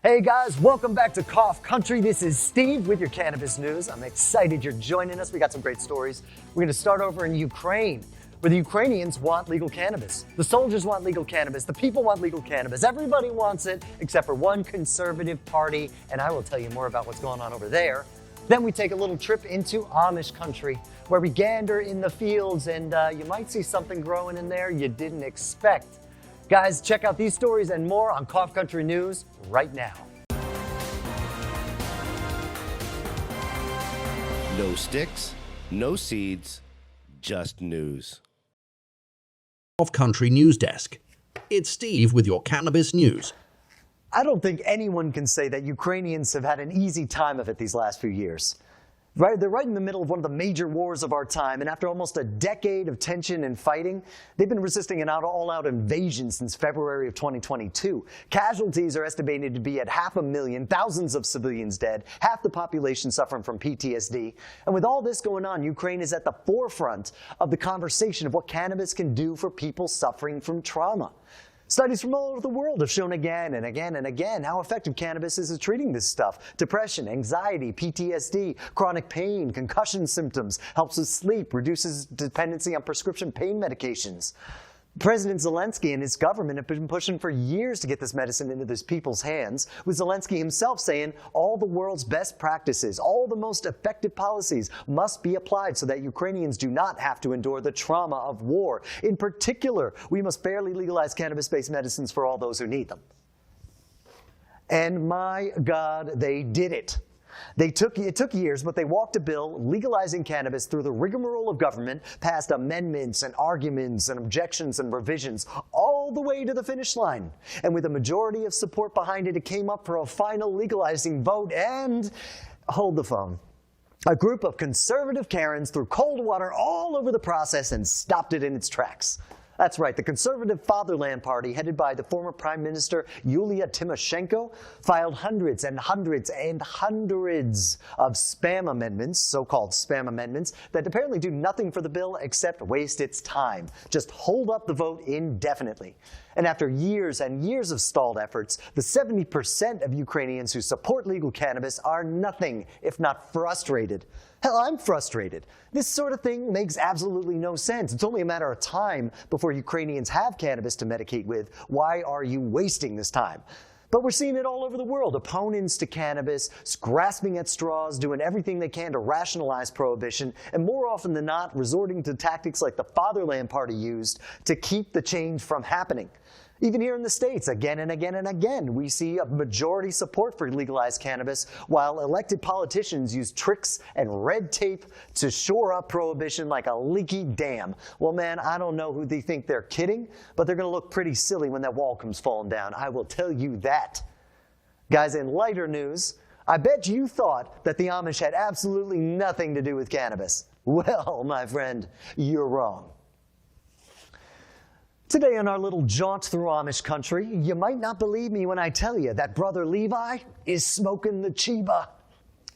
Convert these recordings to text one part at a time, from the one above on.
Hey guys, welcome back to Cough Country. This is Steve with your cannabis news. I'm excited you're joining us. We got some great stories. We're going to start over in Ukraine, where the Ukrainians want legal cannabis. The soldiers want legal cannabis. The people want legal cannabis. Everybody wants it except for one conservative party, and I will tell you more about what's going on over there. Then we take a little trip into Amish country, where we gander in the fields, and you might see something growing in there you didn't expect. Guys, check out these stories and more on Cough Country News right now. No sticks, no seeds, just news. Cough Country News Desk. It's Steve with your cannabis news. I don't think anyone can say that Ukrainians have had an easy time of it these last few years. Right, they're right in the middle of one of the major wars of our time, and after almost a decade of tension and fighting, they've been resisting an all-out invasion since February of 2022. Casualties are estimated to be at 500,000, thousands of civilians dead, half the population suffering from PTSD. And with all this going on, Ukraine is at the forefront of the conversation of what cannabis can do for people suffering from trauma. Studies from all over the world have shown again and again and again how effective cannabis is at treating this stuff. Depression, anxiety, PTSD, chronic pain, concussion symptoms, helps with sleep, reduces dependency on prescription pain medications. President Zelensky and his government have been pushing for years to get this medicine into these people's hands, with Zelensky himself saying all the world's best practices, all the most effective policies must be applied so that Ukrainians do not have to endure the trauma of war. In particular, we must fairly legalize cannabis-based medicines for all those who need them. And my God, they did it. It took years, but they walked a bill legalizing cannabis through the rigmarole of government, passed amendments and arguments and objections and revisions, all the way to the finish line. And with a majority of support behind it, it came up for a final legalizing vote, and hold the phone. A group of conservative Karens threw cold water all over the process and stopped it in its tracks. That's right, the conservative Fatherland Party, headed by the former Prime Minister Yulia Tymoshenko, filed hundreds and hundreds and hundreds of spam amendments, so-called spam amendments, that apparently do nothing for the bill except waste its time. Just hold up the vote indefinitely. And after years and years of stalled efforts, the 70% of Ukrainians who support legal cannabis are nothing if not frustrated. Hell, I'm frustrated. This sort of thing makes absolutely no sense. It's only a matter of time before Ukrainians have cannabis to medicate with. Why are you wasting this time? But we're seeing it all over the world. Opponents to cannabis, grasping at straws, doing everything they can to rationalize prohibition, and more often than not, resorting to tactics like the Fatherland Party used to keep the change from happening. Even here in the States, again and again and again, we see a majority support for legalized cannabis, while elected politicians use tricks and red tape to shore up prohibition like a leaky dam. Well, man, I don't know who they think they're kidding, but they're going to look pretty silly when that wall comes falling down. I will tell you that. Guys, in lighter news, I bet you thought that the Amish had absolutely nothing to do with cannabis. Well, my friend, you're wrong. Today on our little jaunt through Amish country, you might not believe me when I tell you that Brother Levi is smoking the Chiba.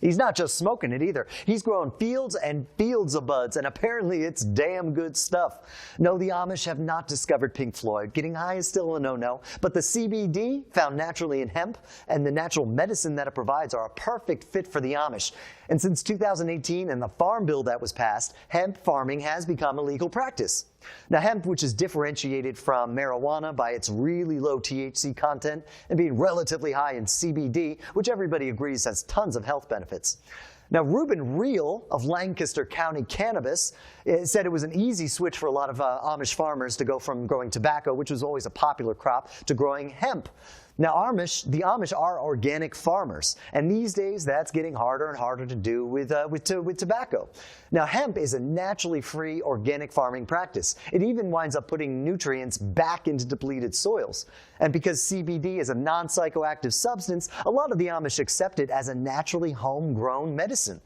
He's not just smoking it either. He's growing fields and fields of buds, and apparently it's damn good stuff. No, the Amish have not discovered Pink Floyd. Getting high is still a no-no, but the CBD found naturally in hemp and the natural medicine that it provides are a perfect fit for the Amish. And since 2018 and the Farm Bill that was passed, hemp farming has become a legal practice. Now, hemp, which is differentiated from marijuana by its really low THC content and being relatively high in CBD, which everybody agrees has tons of health benefits. Now, Reuben Reel of Lancaster County Cannabis said it was an easy switch for a lot of Amish farmers to go from growing tobacco, which was always a popular crop, to growing hemp. Now, the Amish are organic farmers, and these days that's getting harder and harder to do with tobacco. Now, hemp is a naturally free organic farming practice. It even winds up putting nutrients back into depleted soils. And because CBD is a non-psychoactive substance, a lot of the Amish accept it as a naturally homegrown medicine.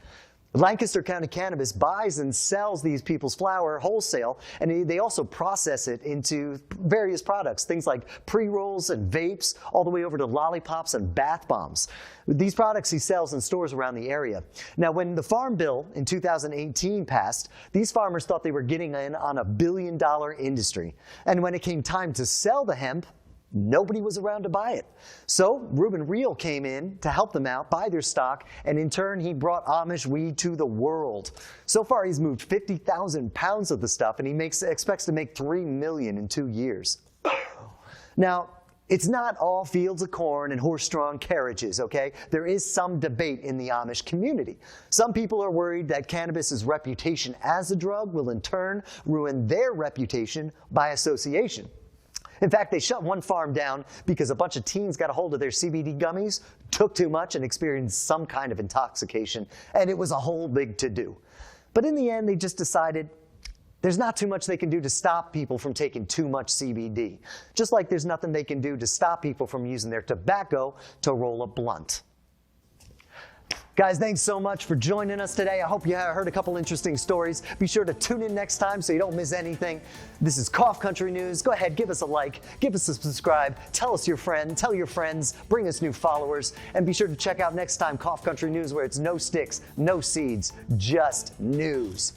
Lancaster County Cannabis buys and sells these people's flower wholesale, and they also process it into various products, things like pre-rolls and vapes, all the way over to lollipops and bath bombs. These products he sells in stores around the area. Now, when the Farm Bill in 2018 passed, these farmers thought they were getting in on a billion-dollar industry. And when it came time to sell the hemp, nobody was around to buy it. So Ruben Reel came in to help them out, buy their stock, and in turn he brought Amish weed to the world. So far he's moved 50,000 pounds of the stuff, and he expects to make $3 million in 2 years. Now, it's not all fields of corn and horse-drawn carriages, okay? There is some debate in the Amish community. Some people are worried that cannabis's reputation as a drug will in turn ruin their reputation by association. In fact, they shut one farm down because a bunch of teens got a hold of their CBD gummies, took too much, and experienced some kind of intoxication, and it was a whole big to-do. But in the end, they just decided there's not too much they can do to stop people from taking too much CBD, just like there's nothing they can do to stop people from using their tobacco to roll a blunt. Guys, thanks so much for joining us today. I hope you heard a couple interesting stories. Be sure to tune in next time so you don't miss anything. This is Cough Country News. Go ahead, give us a like, give us a subscribe, tell us your friend, tell your friends, bring us new followers, and be sure to check out next time Cough Country News, where it's no sticks, no seeds, just news.